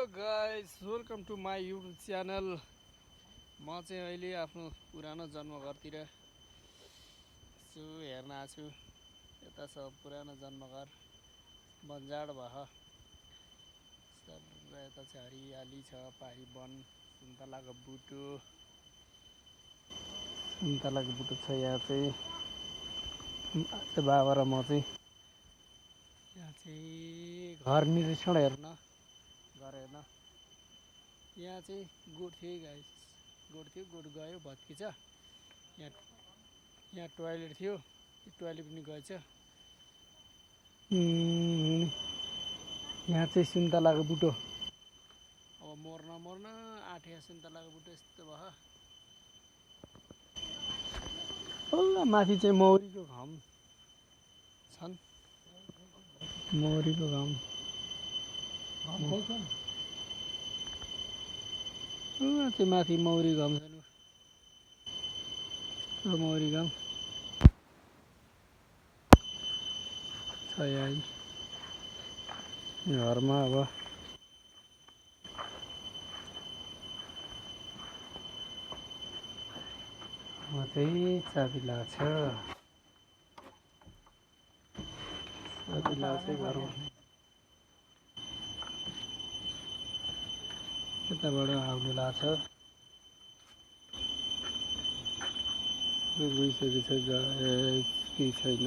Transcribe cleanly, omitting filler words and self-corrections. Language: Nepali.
Guys welcome to my YouTube channel. म चाहिँ अहिले आफ्नो पुरानो जन्मघरतिर छु हेर्न आएको छु। यता छ पुरानो जन्मघर बन्जाड भए यता चाहिँ हरियाली छ, पारी वन, सुन्तलाको बुटो छ। यहाँ चाहिँ बाबा र म चाहिँ यहाँ चाहिँ घर निरीक्षण हेर्न गरेन। यहाँ चाहिँ गोठ थियो गाइस, गोठ गयो भत्किन्छ। यहाँ टोयलेट थियो, टोयलेट पनि गएछ। यहाँ चाहिँ सुन्तलाको बुटो अब मर्न आँट्यो। सुन्तलाको बुटो यस्तो भयो। माथि चाहिँ मौरीको घाम छन्, मौरीको घाम चाहिँ माथि मौरी घाम छन्। मौरी घाम छ यहाँ घरमा। अब चाहिँ चाबी लाग्छ घरमा। यताबाट आउनु लाग्छ। गइसकेको छ, केही छैन।